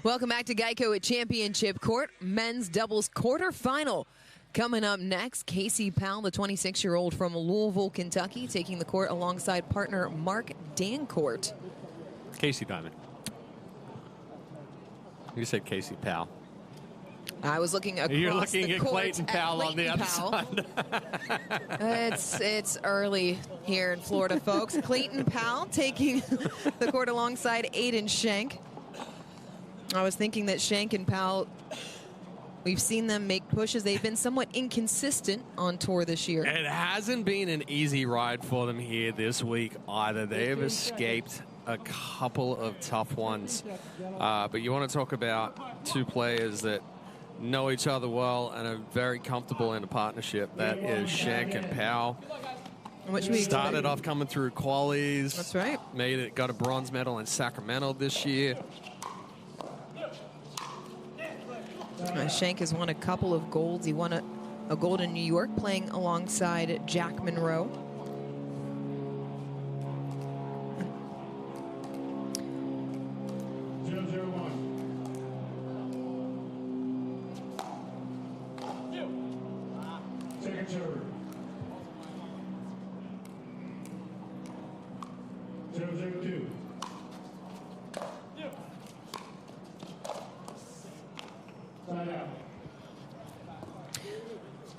Welcome back to GEICO at Championship Court. Men's doubles quarterfinal. Coming up next, Casey Powell, the 26-year-old from Louisville, Kentucky, taking the court alongside partner Mark Dancuart. Casey Diamond. You said Casey Powell. I was looking across You're looking the at court Clayton Powell on the other side. It's early here in Florida, folks. Clayton Powell taking the court alongside Aidan Schenk. I was thinking that Schenk and Powell, we've seen them make pushes. They've been somewhat inconsistent on tour this year. It hasn't been an easy ride for them here this week either. They have escaped a couple of tough ones. But you want to talk about two players that know each other well and are very comfortable in a partnership. That is Schenk and Powell. Which we started off coming through qualies. That's right. Got a bronze medal in Sacramento this year. Schenk has won a couple of golds. He won a gold in New York playing alongside Jack Monroe. Second server. 0-0-2. Side out.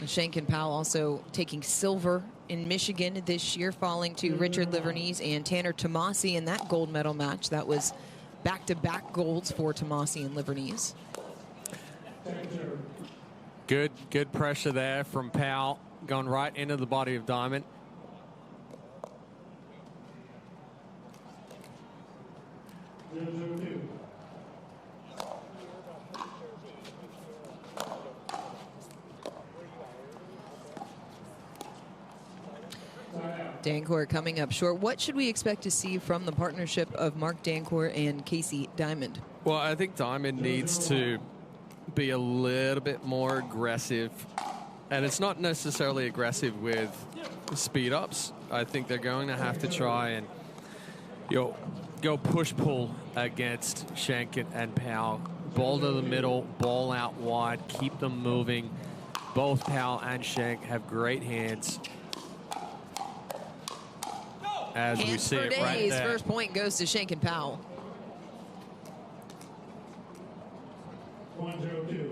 Schenk and Powell also taking silver in Michigan this year, falling to Richard Liverneese and Tanner Tomasi in that gold medal match. That was back-to-back golds for Tomasi and Liverneese. Good pressure there from Powell, going right into the body of Diamond. Dancuart coming up short. What should we expect to see from the partnership of Mark Dancuart and Casey Diamond? Well, I think Diamond needs to be a little bit more aggressive. And it's not necessarily aggressive with speed ups. I think they're going to have to try and go push-pull against Schenk and Powell. Ball to the middle, ball out wide, keep them moving. Both Powell and Schenk have great hands. As we see it right there. First point goes to Schenk and Powell. 1-0-2.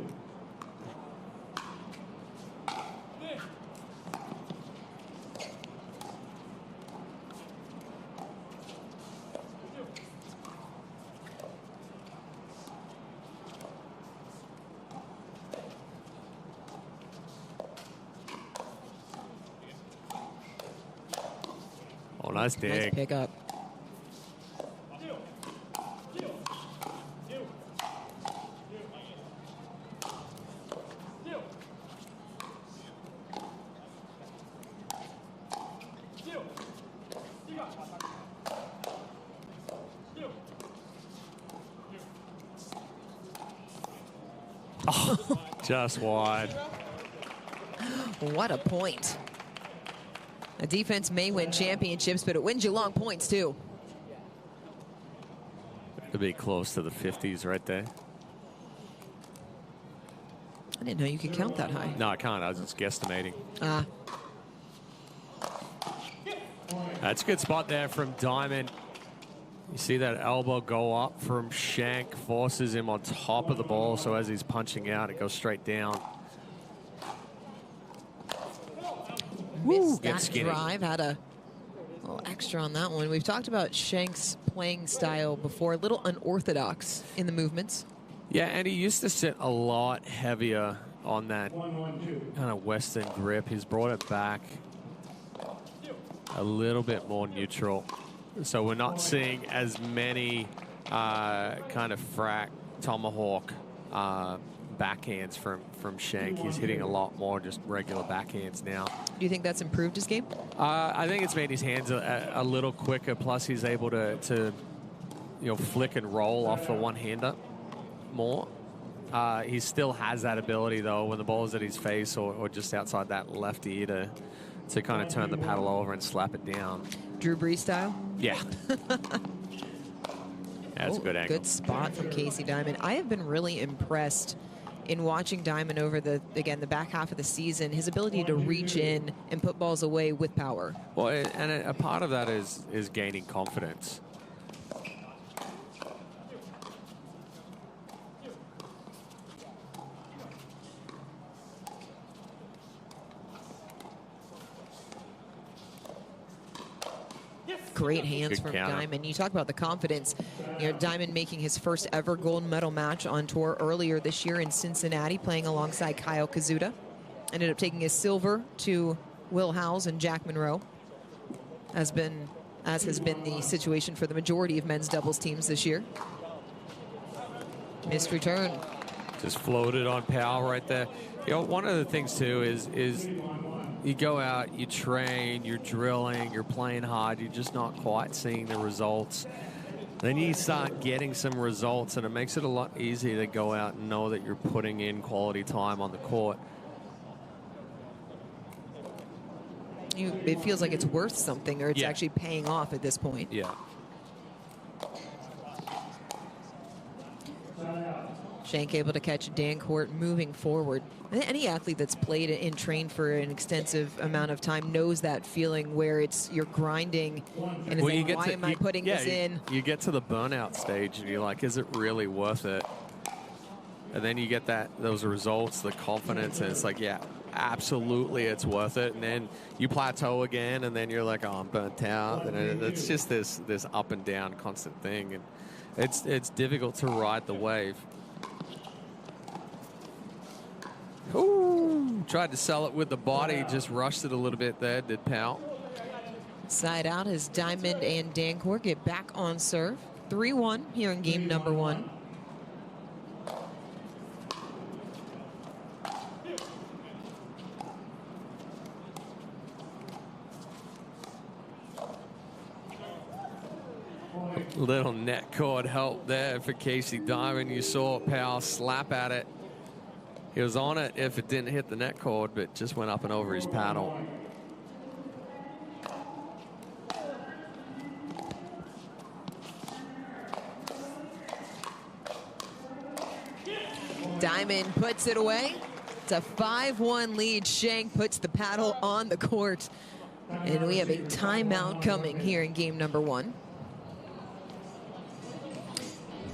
Oh, nice dig. Nice pickup. Oh, just wide. What a point. A defense may win championships, but it wins you long points, too. To be close to the 50s right there. I didn't know you could count that high. No, I can't. I was just guesstimating. That's a good spot there from Diamond. You see that elbow go up from Schenk, forces him on top of the ball, so as he's punching out, it goes straight down. Missed that drive, had a little extra on that one. We've talked about Schenk's playing style before, a little unorthodox in the movements. Yeah, and he used to sit a lot heavier on that kind of Western grip. He's brought it back a little bit more neutral. So we're not seeing as many kind of frac tomahawk backhands from Schenk. He's hitting a lot more just regular backhands now. Do you think that's improved his game? I think it's made his hands a little quicker. Plus, he's able to flick and roll off the one-hander more. He still has that ability, though, when the ball is at his face or just outside that left ear to kind of turn the paddle over and slap it down. Drew Brees style? Yeah. That's a good angle. Good spot from Casey Diamond. I have been really impressed in watching Diamond over the back half of the season, his ability to reach in and put balls away with power. Well, and a part of that is gaining confidence. Great hands Good from counter. Diamond. You talk about the confidence. Diamond making his first ever gold medal match on tour earlier this year in Cincinnati, playing alongside Kyle Kazuta. Ended up taking his silver to Will Howes and Jack Monroe, as has been the situation for the majority of men's doubles teams this year. Missed return. Just floated on Powell right there. One of the things too is you go out, you train, you're drilling, you're playing hard, you're just not quite seeing the results. Then you start getting some results, and it makes it a lot easier to go out and know that you're putting in quality time on the court. It feels like it's worth something, or it's actually paying off at this point. Yeah. Schenk able to catch Dancuart moving forward. Any athlete that's played and trained for an extensive amount of time knows that feeling where you're grinding and it's like, why am I putting this in? You get to the burnout stage and you're like, is it really worth it? And then you get those results, the confidence, and it's like, yeah, absolutely it's worth it. And then you plateau again, and then you're like, oh, I'm burnt out. And it's just this up and down constant thing. And it's difficult to ride the wave. Ooh, tried to sell it with the body, just rushed it a little bit there, did Powell. Side out as Diamond and Dancuart get back on serve. 3-1 here in game number 1. Little net cord help there for Casey Diamond. You saw Powell slap at it. He was on it if it didn't hit the net cord, but just went up and over his paddle. Diamond puts it away. It's a 5-1 lead. Schenk puts the paddle on the court. And we have a timeout coming here in game number 1.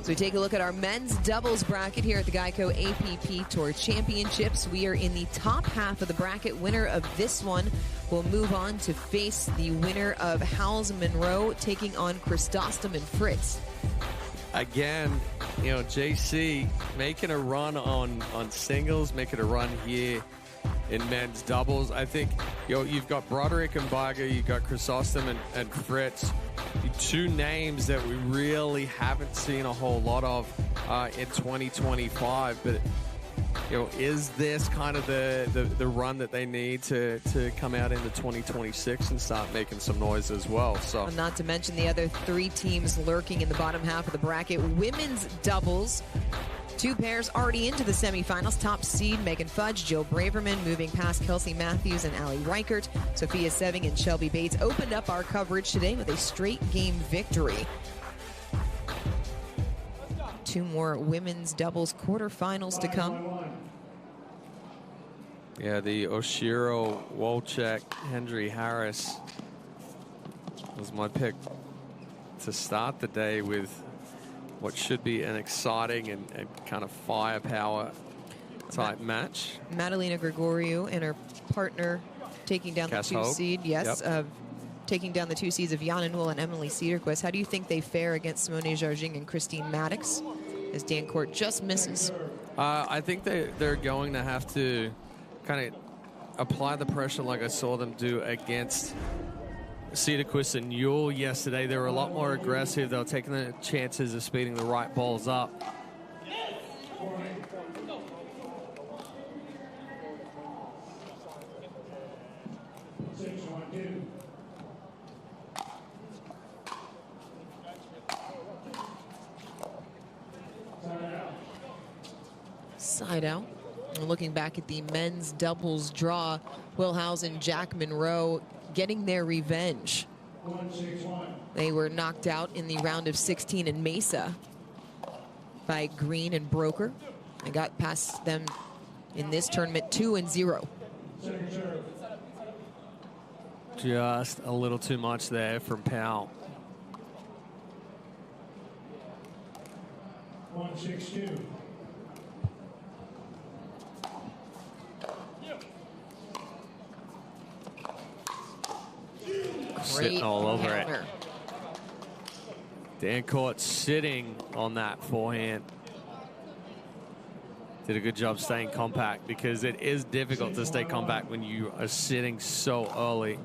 So we take a look at our men's doubles bracket here at the GEICO APP Tour Championships. We are in the top half of the bracket. Winner of this one will move on to face the winner of Howes Monroe, taking on Chrysostom and Fritz. Again, JC making a run on singles, making a run here in men's doubles. I think you've got Broderick and Barger, you've got Chrysostom and Fritz. Two names that we really haven't seen a whole lot of in 2025. But is this kind of the run that they need to come out into 2026 and start making some noise as well? So, not to mention the other 3 teams lurking in the bottom half of the bracket. Women's doubles. 2 pairs already into the semifinals. Top seed Megan Fudge, Jill Braverman moving past Kelsey Matthews and Allie Reichert. Sophia Seving and Shelby Bates opened up our coverage today with a straight game victory. 2 more women's doubles quarterfinals to come. Yeah, the Oshiro, Wolchek, Hendry Harris was my pick to start the day with what should be an exciting and kind of firepower type match. Madalena Gregoriou and her partner taking down Cass the 2 Hogue. seed. Yes, Yep. taking down the 2 seeds of Yana Newell and Emily Cederquist. How do you think they fare against Simone Jarging and Christine Maddox as Dancuart just misses? I think they're going to have to kind of apply the pressure like I saw them do against Cederquist and Newell yesterday. They were a lot more aggressive. They were taking the chances of speeding the right balls up. Side out. Looking back at the men's doubles draw, Will Howes and Jack Monroe getting their revenge. 1-6-1. They were knocked out in the round of 16 in Mesa by Green and Broker. I got past them in this tournament 2-0. Second serve. Just a little too much there from Powell. 1-6-2. Sitting all over it. counter. Dancuart sitting on that forehand. Did a good job staying compact, because it is difficult to stay compact when you are sitting so early.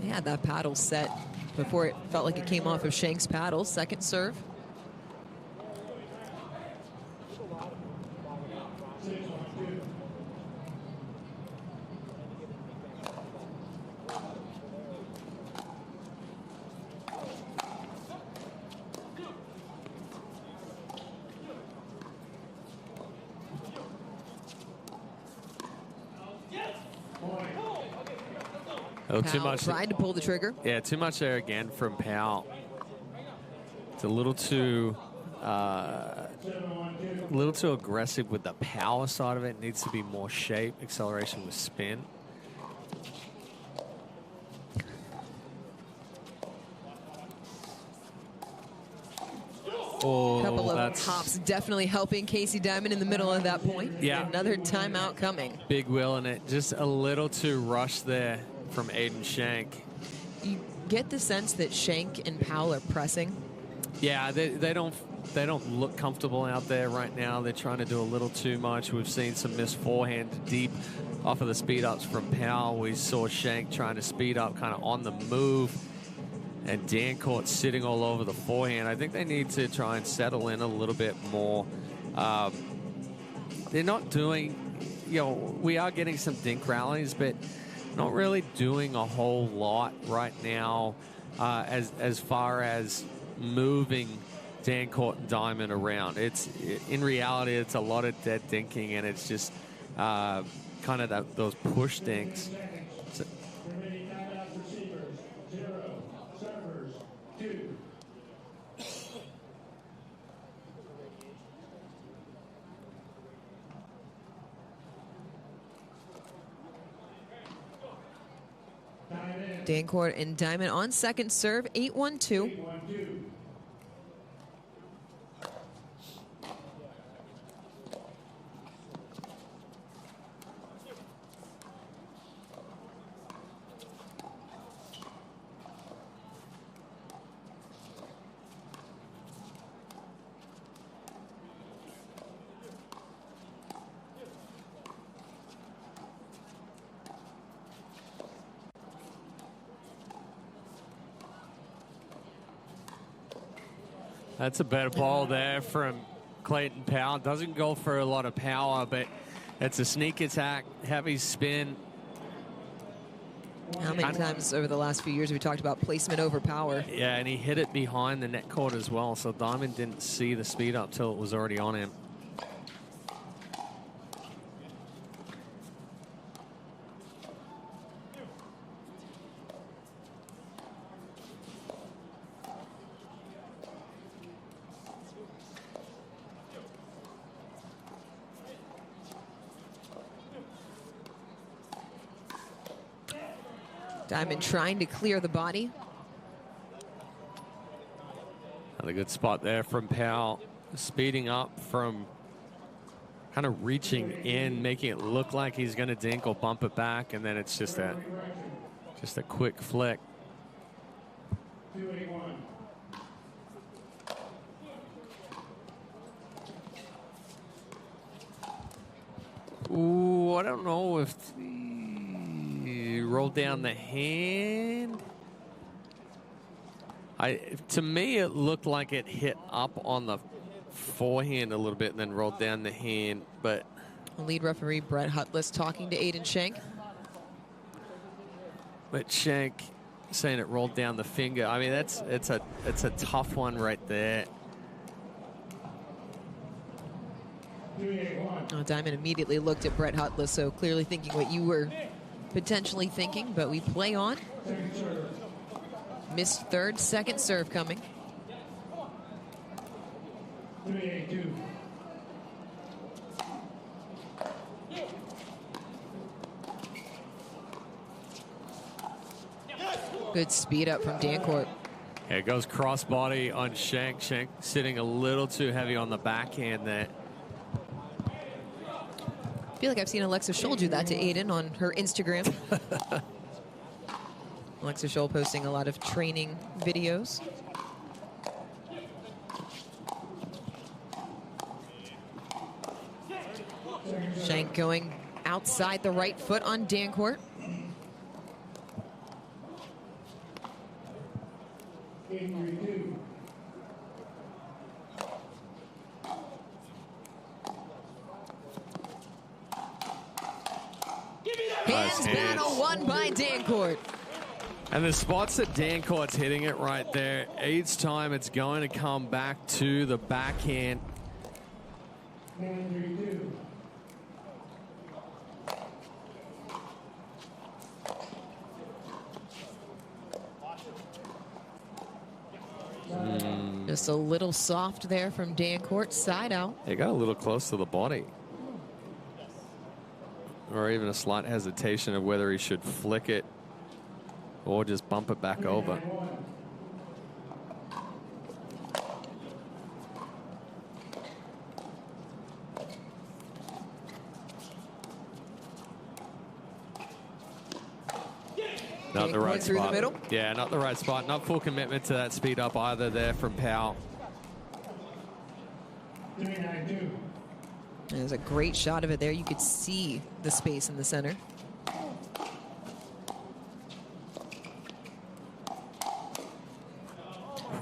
He had that paddle set before it felt like it came off of Schenk's paddle. Second serve. 6-1-2. Oh, too Powell much. tried to pull the trigger. Yeah, too much there again from Powell. It's a little too aggressive with the power side of it. Needs to be more shape, acceleration with spin. Oh, Couple of that's hops definitely helping Casey Diamond in the middle of that point. Yeah. Another timeout coming. big wheel in it. Just a little too rushed there from Aidan Schenk. You get the sense that Schenk and Powell are pressing. Yeah, they don't look comfortable out there right now. They're trying to do a little too much. We've seen some missed forehand deep off of the speed ups from Powell. We saw Schenk trying to speed up kind of on the move, and Dancuart sitting all over the forehand. I think they need to try and settle in a little bit more. They're not doing, we are getting some dink rallies, but not really doing a whole lot right now as far as moving Dancuart and Diamond around. In reality, it's a lot of dead dinking, and it's just kind of those push dinks. So, Remaining timeouts receivers, 0. Servers, 2. Dancuart and Diamond on second serve, 8-1-2. 8-1-2. that's a better ball there from Clayton Powell. Doesn't go for a lot of power, but it's a sneak attack, heavy spin. How many times over the last few years have we talked about placement over power? Yeah, and he hit it behind the net cord as well, so Diamond didn't see the speed up till it was already on him. Diamond trying to clear the body. Another good spot there from Powell, speeding up from kind of reaching in, making it look like he's going to dink or bump it back, and then it's just a quick flick. 2-8-1. Ooh, I don't know if he rolled down the hand. To me, it looked like it hit up on the forehand a little bit and then rolled down the hand, but Lead referee Brett Hutless talking to Aidan Schenk. Schenk saying it rolled down the finger. I mean, it's a tough one right there. 3-8-1. Oh, Diamond immediately looked at Brett Hutless, so clearly thinking what you were potentially thinking, but we play on. Second serve. missed third, second serve coming. 3-8-2. Good speed up from Dancuart. It goes crossbody on Schenk. Schenk sitting a little too heavy on the backhand there. I feel like I've seen Alexa Scholl do that to Aidan on her Instagram. Alexa Scholl posting a lot of training videos. Schenk going outside the right foot on Dancuart. 8-3-2. Hands battle won by Dancuart. And the spots that Dancuart's hitting it right there, each time it's going to come back to the backhand. 9-3-2. Just a little soft there from Dancuart, side out. It got a little close to the body. Or even a slight hesitation of whether he should flick it or just bump it back over. 3-9-1. Not the right through the spot. middle? Yeah, not the right spot. Not full commitment to that speed up either there from Powell. 3-9-2. There's a great shot of it there. You could see the space in the center.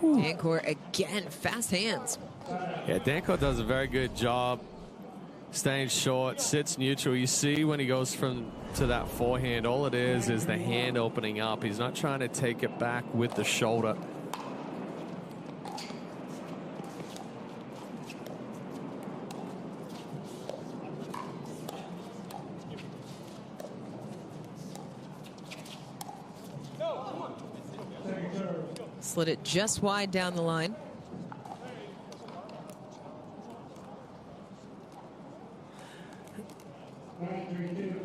Dancuart again, fast hands. Yeah, Dancuart does a very good job staying short, sits neutral. You see when he goes to that forehand, all it is the hand opening up. He's not trying to take it back with the shoulder. Second serve. Slid it just wide down the line. Nine, 3-2.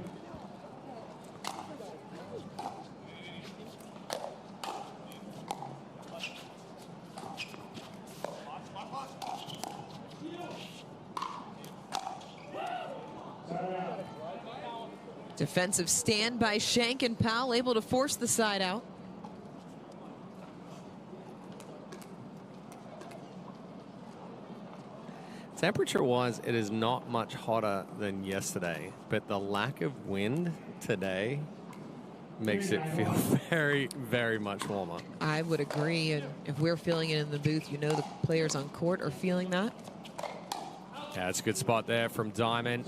Defensive stand by Schenk and Powell, able to force the side out. Temperature-wise, it is not much hotter than yesterday, but the lack of wind today makes it feel very, very much warmer. I would agree, and if we're feeling it in the booth, you know the players on court are feeling that. Yeah, it's a good spot there from Diamond.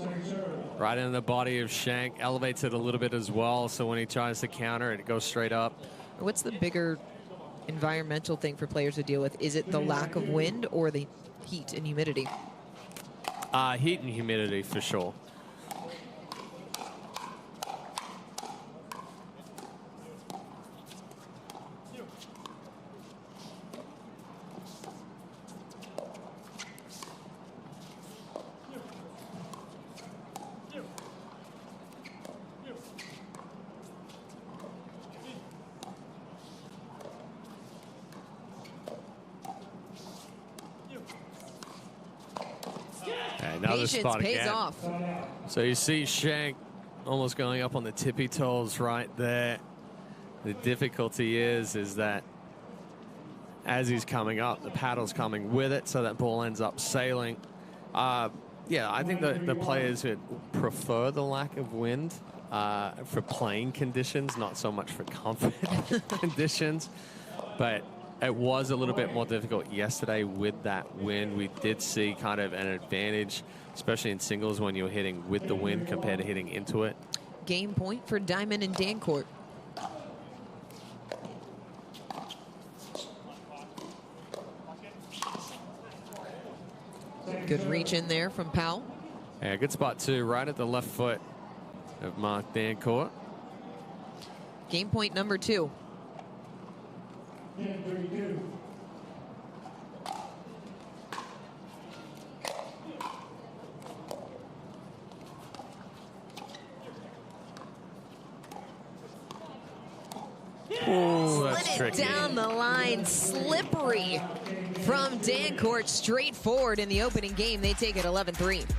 Right into the body of Schenk. Elevates it a little bit as well, so when he tries to counter it, it goes straight up. What's the bigger environmental thing for players to deal with? Is it the lack of wind or the heat and humidity? Heat and humidity for sure. Another Patience spot pays again. off. So you see Schenk almost going up on the tippy toes right there. The difficulty is that as he's coming up, the paddle's coming with it, so that ball ends up sailing. Yeah, I think the players who prefer the lack of wind for playing conditions, not so much for comfort conditions. But it was a little bit more difficult yesterday with that wind. We did see kind of an advantage, especially in singles when you're hitting with the wind compared to hitting into it. Game point for Diamond and Dancuart. Good reach in there from Powell. Yeah, good spot too, right at the left foot of Mark Dancuart. Game point number 2. 10-3-2. Ooh, that's Slid it tricky. down the line, slippery from Dancuart, straight forward in the opening game. They take it 11-3.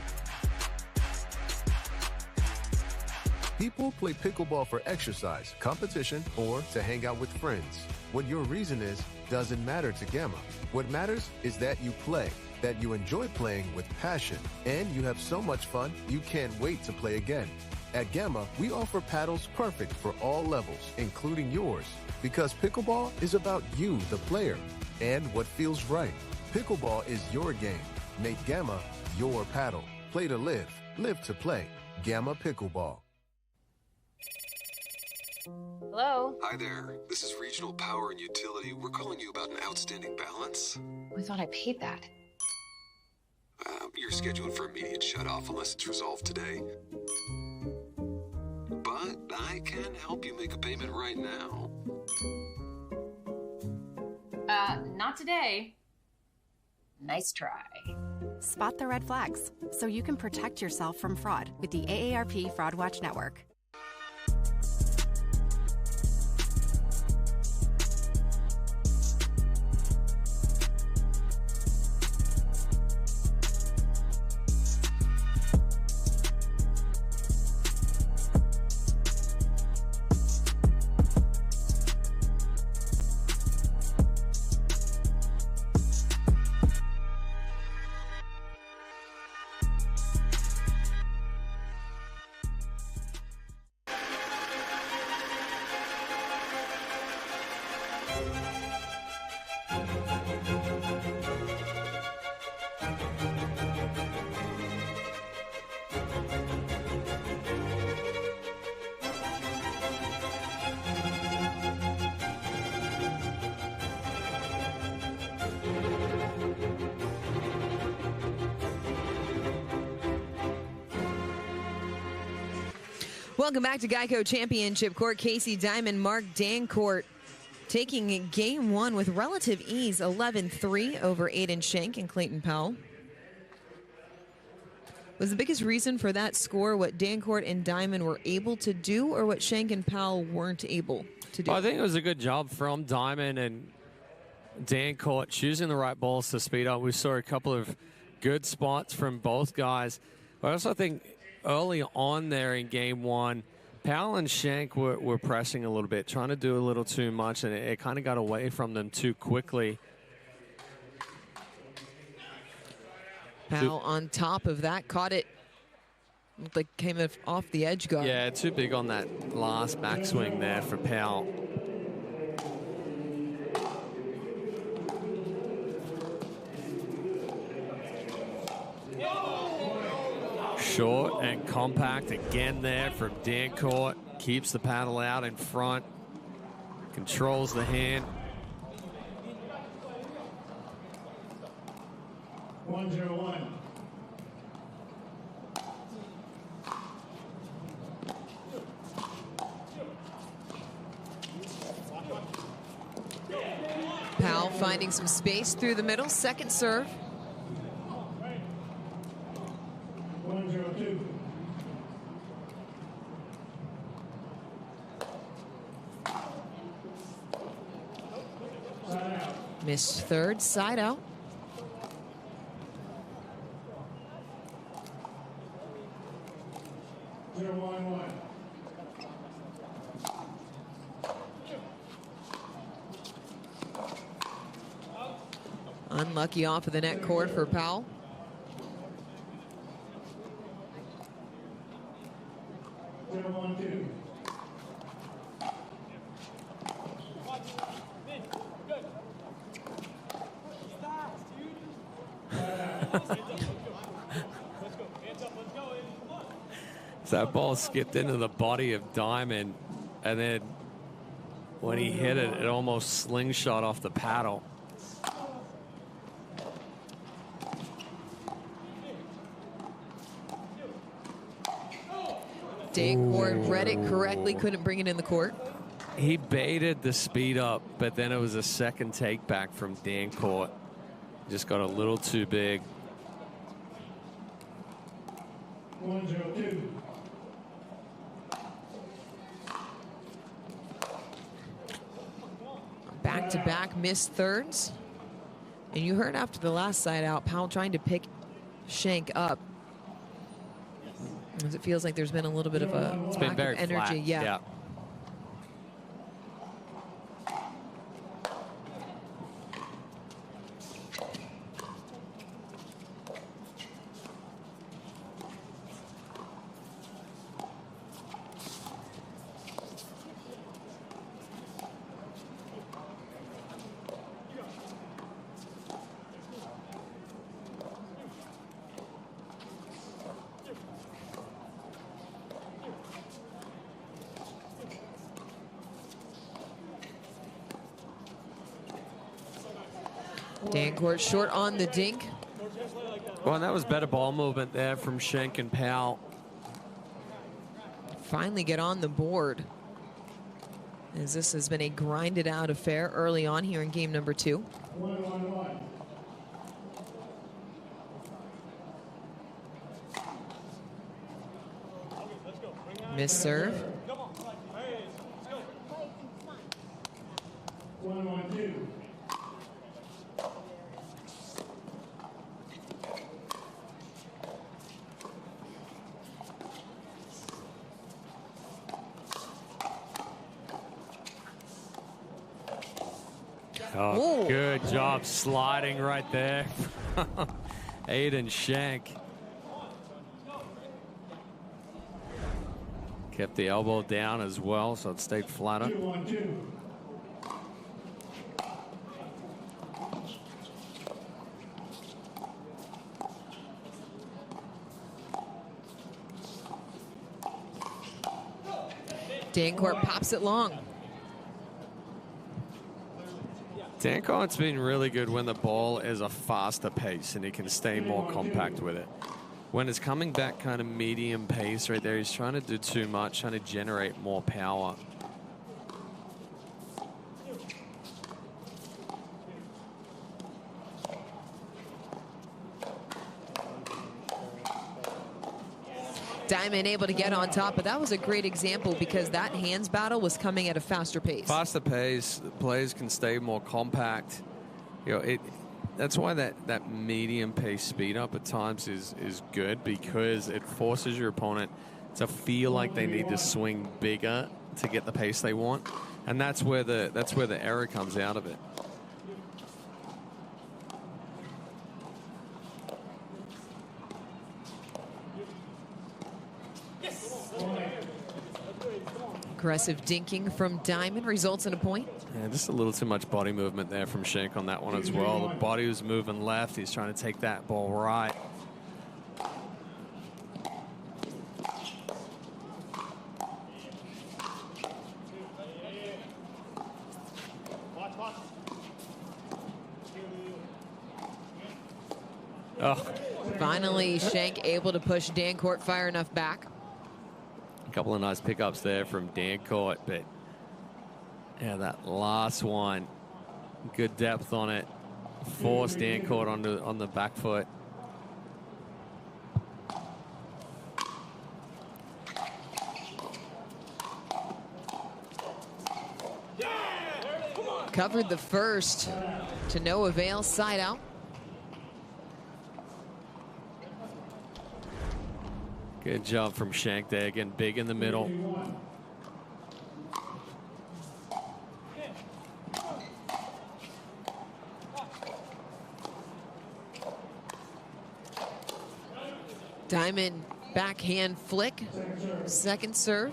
People play pickleball for exercise, competition, or to hang out with friends. What your reason is doesn't matter to Gamma. What matters is that you play, that you enjoy playing with passion, and you have so much fun you can't wait to play again. At Gamma, we offer paddles perfect for all levels, including yours, because pickleball is about you, the player, and what feels right. Pickleball is your game. Make Gamma your paddle. Play to live, live to play. Gamma Pickleball. Hello? Hi there. This is Regional Power and Utility. We're calling you about an outstanding balance. I thought I paid that. You're scheduled for immediate shutoff unless it's resolved today. But I can help you make a payment right now. Not today. Nice try. Spot the red flags so you can protect yourself from fraud with the AARP Fraud Watch Network. Welcome back to GEICO Championship Court. Casey Diamond, Mark Dancuart taking game one with relative ease, 11-3 over Aidan Schenk and Clayton Powell. Was the biggest reason for that score what Dancuart and Diamond were able to do, or what Schenk and Powell weren't able to do? I think it was a good job from Diamond and Dancuart choosing the right balls to speed up. We saw a couple of good spots from both guys. I also think early on there in game one, Powell and Schenk were pressing a little bit, trying to do a little too much, and it kind of got away from them too quickly. Powell on top of that, caught it, looked like came off the edge guard. Yeah, too big on that last backswing there for Powell. Short and compact again there from Dancuart. Keeps the paddle out in front. Controls the hand. 1-0-1. Powell finding some space through the middle. Second serve. 1-0-2. Side out. Missed third, side out. Zero, 1-1. Unlucky off of the net cord for Powell. Zero, 1-2. So that ball skipped into the body of Diamond, and then when he hit it, it almost slingshot off the paddle. Dancuart read it correctly, couldn't bring it in the court. He baited the speed up, but then it was a second take back from Dancuart. Just got a little too big. 102. Back-to-back missed thirds. And you heard after the last side out, Powell trying to pick Schenk up. As it feels like there's been a little bit of a It's been lack very of energy. flat. Yeah. Dancuart short on the dink. Well, and that was better ball movement there from Schenk and Powell. Finally get on the board, as this has been a grinded out affair early on here in game number 2. 1-1-1. Miss serve. 1-1-2. Oh, Ooh. good job sliding right there. Aidan Schenk. Kept the elbow down as well, so it stayed flatter. 2-1-2. Dancuart pops it long. Dancuart's been really good when the ball is a faster pace and he can stay more compact with it. When it's coming back kind of medium pace right there, he's trying to do too much, trying to generate more power. Diamond able to get on top, but that was a great example because that hands battle was coming at a faster pace. Faster pace, players can stay more compact. You know, that's why that medium pace speed up at times is good, because it forces your opponent to feel like they need to swing bigger to get the pace they want, and that's where the error comes out of it. Aggressive dinking from Diamond results in a point. Yeah, just a little too much body movement there from Schenk on that one as well. The body was moving left. He's trying to take that ball right. Oh. Finally, Schenk able to push Dancuart far enough back. A couple of nice pickups there from Dancuart, but yeah, that last one, good depth on it, forced Dancuart on the back foot. Covered the first to no avail, side out. Good job from Schenk there, again, big in the middle. Diamond backhand flick, second serve.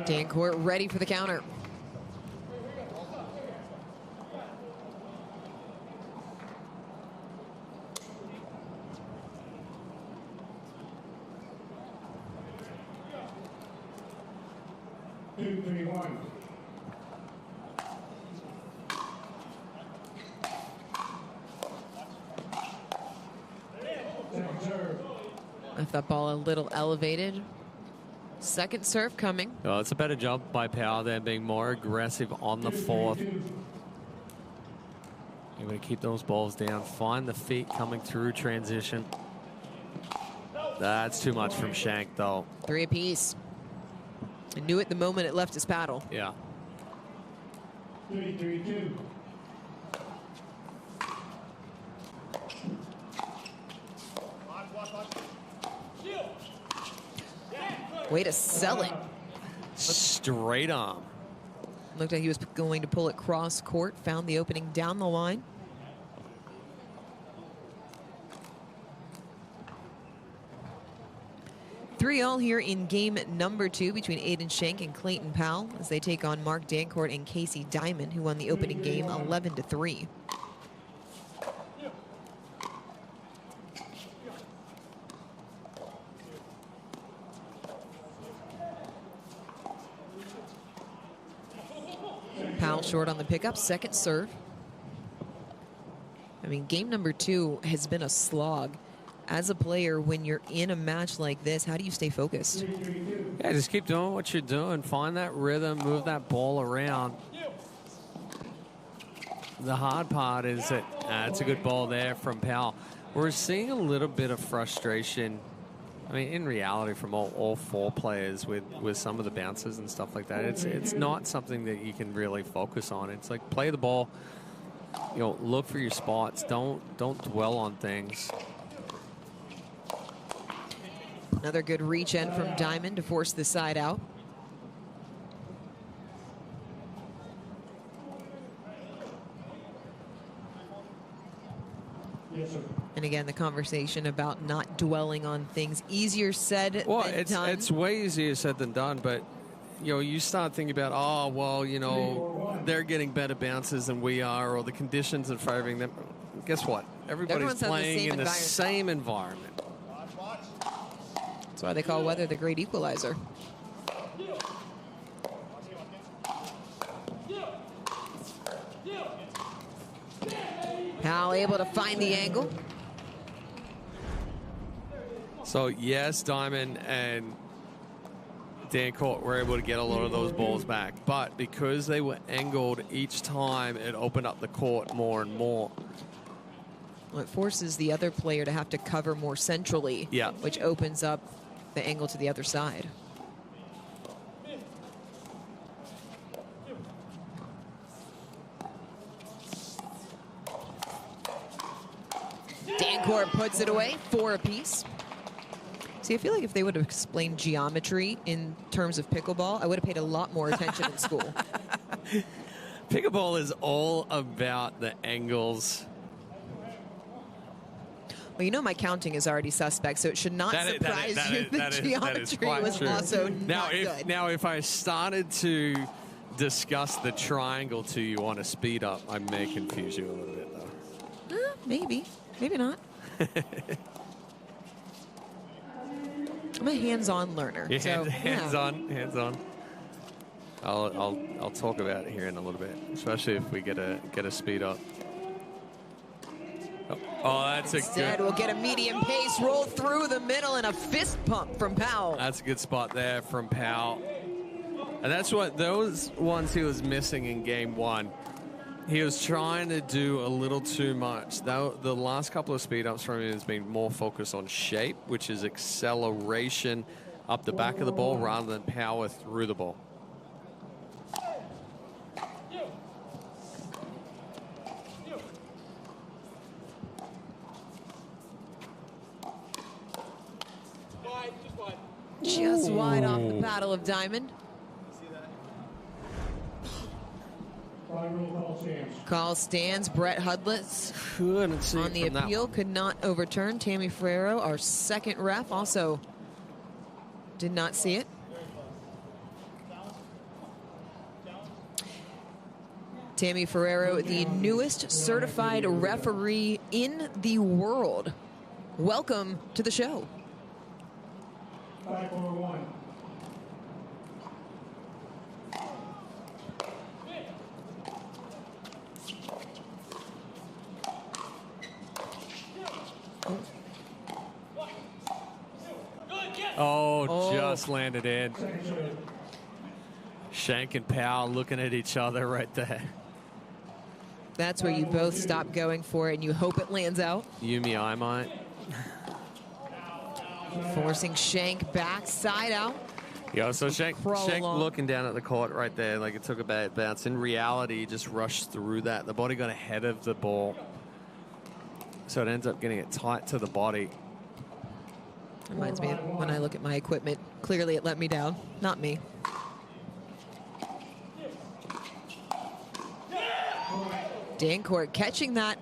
Dancuart ready for the counter. 2-3-1. Second serve. Left that ball a little elevated. Second serve coming. Oh, it's a better job by Powell there, being more aggressive on the fourth. You're going to keep those balls down. Find the feet coming through transition. That's too much from Schenk, though. 3 apiece. I knew it the moment it left his paddle. Yeah. 3-3-2. Way to sell it. Straight arm. Looked like he was going to pull it cross court. Found the opening down the line. Three all here in game number 2 between Aidan Schenk and Clayton Powell as they take on Mark Dancuart and Casey Diamond, who won the opening game 11-3. Powell short on the pickup, second serve. I mean, game number 2 has been a slog. As a player, when you're in a match like this, how do you stay focused? Yeah, just keep doing what you're doing. Find that rhythm, move that ball around. The hard part is that it's a good ball there from Powell. We're seeing a little bit of frustration, I mean, in reality, from all 4 players with some of the bounces and stuff like that. It's not something that you can really focus on. It's like play the ball, you know, look for your spots. Don't dwell on things. Another good reach in from Diamond to force the side out. Yes, sir. And again, the conversation about not dwelling on things. Easier said than done. It's way easier said than done, but you know, you start thinking about, oh, well, you know, they're getting better bounces than we are, or the conditions are favoring them. Guess what? Everybody's playing in the same environment. That's why they call weather the great equalizer. Powell able to find the angle. So, yes, Diamond and Dancuart were able to get a lot of those balls back. But because they were angled each time, it opened up the court more and more. Well, it forces the other player to have to cover more centrally, Yeah. which opens up the angle to the other side. Dancuart puts it away, 4 apiece. See, I feel like if they would have explained geometry in terms of pickleball, I would have paid a lot more attention in school. Pickleball is all about the angles. Well, you know my counting is already suspect, so it should not surprise you that geometry was also not good. Now, if I started to discuss the triangle to you on a speed up, I may confuse you a little bit, though. Maybe. Maybe not. I'm a hands-on learner. Yeah, so, hands-on. I'll talk about it here in a little bit, especially if we get a speed up. Oh, that's Instead, we'll get a medium pace, roll through the middle, and a fist pump from Powell. That's a good spot there from Powell. And that's what those ones he was missing in game 1. He was trying to do a little too much. The last couple of speed ups from him has been more focused on shape, which is acceleration up the back of the ball rather than power through the ball. Just wide off the paddle of Diamond. Call stands. Brett Hudlitz on the appeal could not overturn. Tammy Ferrero, our second ref, also did not see it. Tammy Ferrero, the newest certified referee in the world. Welcome to the show. 5-4-1. Oh, just landed in. Schenk and Powell looking at each other right there. That's where you both stop going for it and you hope it lands out. Yumi, I might. Forcing Schenk back, side out. Yeah, so Schenk along. looking down at the court right there like it took a bad bounce. In reality, he just rushed through that. The body got ahead of the ball. So it ends up getting it tight to the body. Reminds me of when I look at my equipment. Clearly it let me down, not me. Dancuart catching that,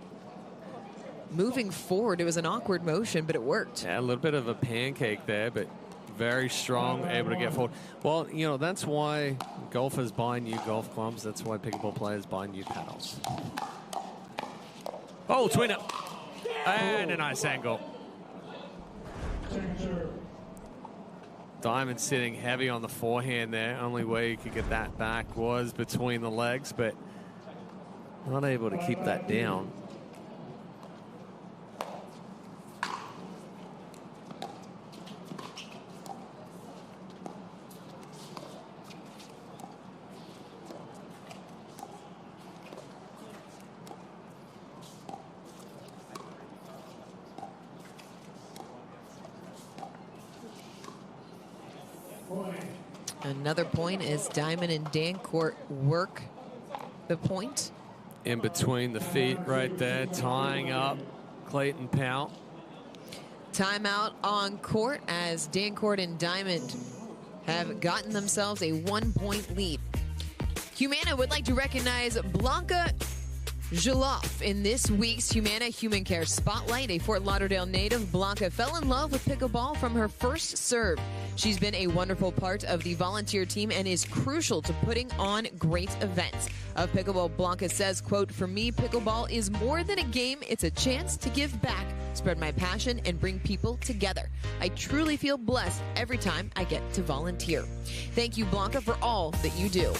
moving forward. It was an awkward motion, but it worked. Yeah, a little bit of a pancake there, but very strong, able to get forward. Well, you know, that's why golfers buy new golf clubs. That's why pickleball players buy new paddles. Oh, tweener. And a nice angle. Diamond sitting heavy on the forehand there. Only way you could get that back was between the legs, but not able to keep that down. Another point as Diamond and Dancuart work the point. In between the feet right there, tying up Clayton Powell. Timeout on court as Dancuart and Diamond have gotten themselves a 1-point lead. Humana would like to recognize Blanca Joloff in this week's Humana Human Care Spotlight. A Fort Lauderdale native, Blanca fell in love with pickleball from her first serve. She's been a wonderful part of the volunteer team and is crucial to putting on great events. Of pickleball, Blanca says, quote, "For me, pickleball is more than a game. It's a chance to give back, spread my passion, and bring people together. I truly feel blessed every time I get to volunteer." Thank you, Blanca, for all that you do.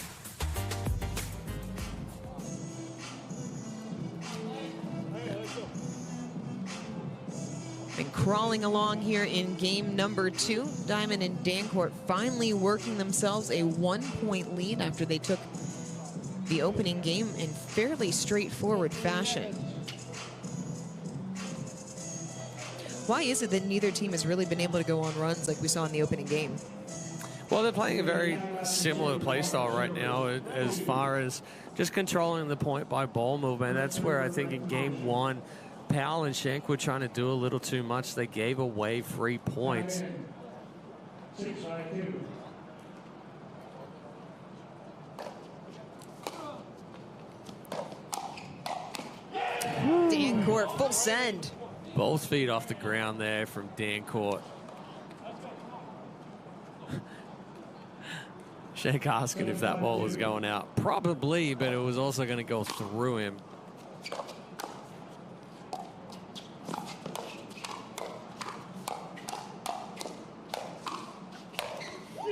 And crawling along here in game number 2, Diamond and Dancuart finally working themselves a 1-point lead after they took the opening game in fairly straightforward fashion. Why is it that neither team has really been able to go on runs like we saw in the opening game? Well, they're playing a very similar play style right now as far as just controlling the point by ball movement. That's where I think in game 1, Powell and Schenk were trying to do a little too much. They gave away free points. Dancuart full send. Both feet off the ground there from Dancuart. Schenk asking if that ball was going out. Probably, but it was also going to go through him.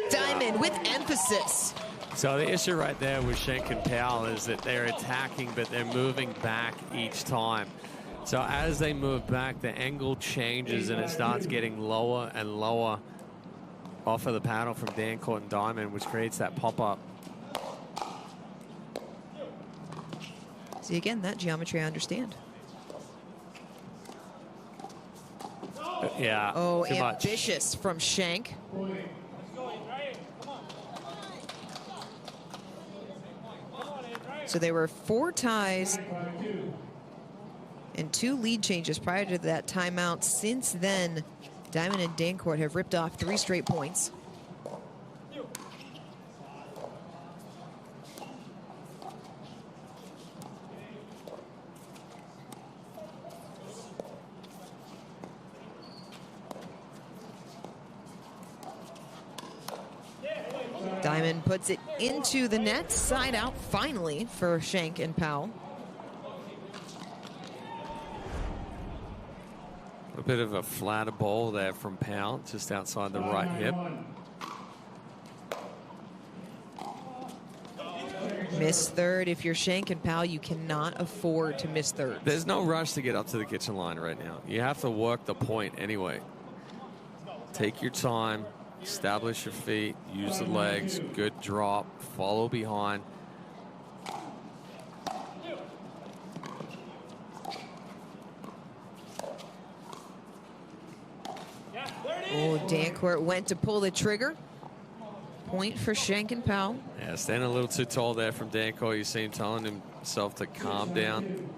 Diamond with emphasis. So the issue right there with Schenk and Powell is that they're attacking, but they're moving back each time. So as they move back, the angle changes and it starts getting lower and lower off of the paddle from Dancuart and Diamond, which creates that pop-up. See, again, that geometry I understand. Yeah. Oh, too much. ambitious from Schenk. So there were 4 ties and 2 lead changes prior to that timeout. Since then, Diamond and Dancuart have ripped off 3 straight points. Diamond puts it into the net, side out finally for Schenk and Powell. A bit of a flatter ball there from Powell, just outside the right hip. Miss third. If you're Schenk and Powell, you cannot afford to miss third. There's no rush to get up to the kitchen line right now. You have to work the point anyway. Take your time, establish your feet, use the legs, good drop, follow behind. Oh, Dancuart went to pull the trigger. Point for Schenk and Powell. Yeah, standing a little too tall there from Dancuart. You see him telling himself to calm down.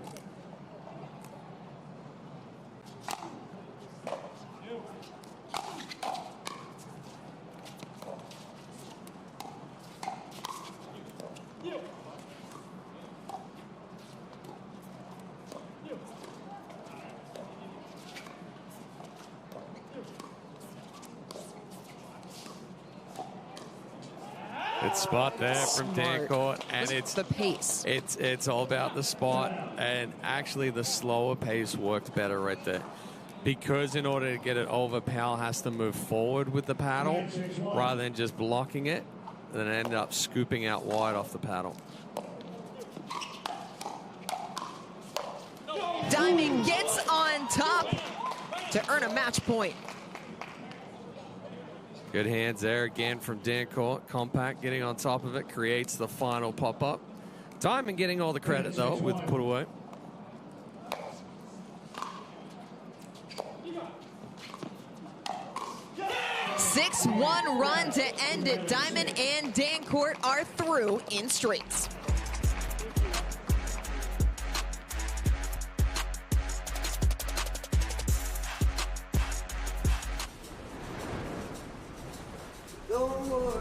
Good spot there from Dancuart, and it's the pace. It's all about the spot, and actually the slower pace worked better right there, because in order to get it over, Powell has to move forward with the paddle rather than just blocking it, and then end up scooping out wide off the paddle. Diamond gets on top to earn a match point. Good hands there again from Dancuart. Compact getting on top of it, creates the final pop-up. Diamond getting all the credit, though, with the put away. Six 6-1 run to end it. Diamond and Dancuart are through in straights. Don't worry.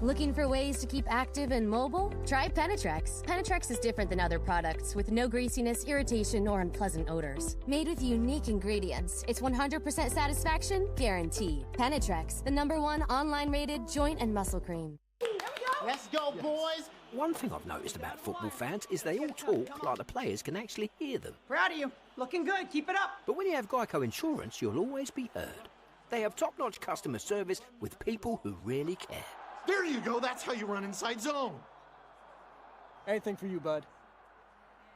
Looking for ways to keep active and mobile? Try Penetrex. Penetrex is different than other products with no greasiness, irritation, or unpleasant odors. Made with unique ingredients, it's 100% satisfaction guaranteed. Penetrex, the #1 online rated joint and muscle cream. Let's go, boys! One thing I've noticed about football fans is they all talk like the players can actually hear them. Proud of you. Looking good. Keep it up. But when you have GEICO insurance, you'll always be heard. They have top-notch customer service with people who really care. There you go. That's how you run inside zone. Anything for you, bud.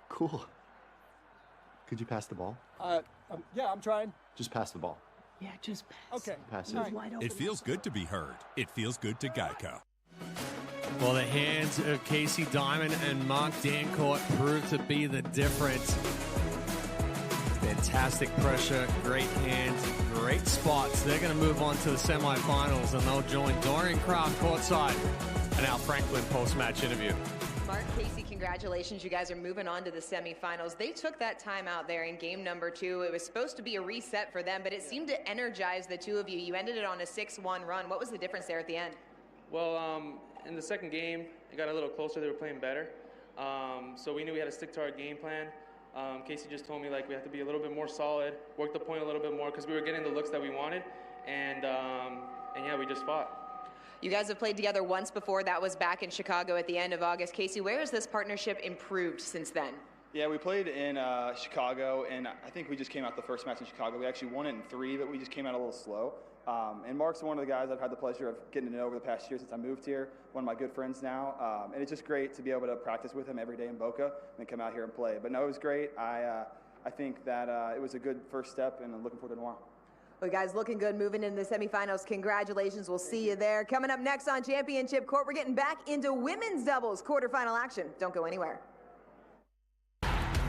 Cool. Could you pass the ball? Yeah, I'm trying. Just pass the ball. Yeah, just pass. Okay. Pass it. Right. It feels good to be heard. It feels good to GEICO. Well, the hands of Casey Diamond and Mark Dancuart proved to be the difference. Fantastic pressure, great hands, great spots. They're going to move on to the semifinals, and they'll join Dorian Kraft courtside in our Franklin post-match interview. Mark, Casey, congratulations. You guys are moving on to the semifinals. They took that time out there in game number 2. It was supposed to be a reset for them, but it seemed to energize the two of you. You ended it on a 6-1 run. What was the difference there at the end? Well, in the second game, it got a little closer. They were playing better. So we knew we had to stick to our game plan. Casey just told me we have to be a little bit more solid, work the point a little bit more, because we were getting the looks that we wanted, and yeah, we just fought. You guys have played together once before. That was back in Chicago at the end of August. Casey, where has this partnership improved since then? Yeah, we played in Chicago, and I think we just came out the first match in Chicago. We actually won it in 3, but we just came out a little slow. And Mark's one of the guys I've had the pleasure of getting to know over the past year since I moved here, one of my good friends now. And it's just great to be able to practice with him every day in Boca and come out here and play. But no, it was great. I think that it was a good first step, and I'm looking forward to tomorrow. Well, guys, looking good moving into the semifinals. Congratulations. We'll see you there. Coming up next on Championship Court, we're getting back into women's doubles quarterfinal action. Don't go anywhere.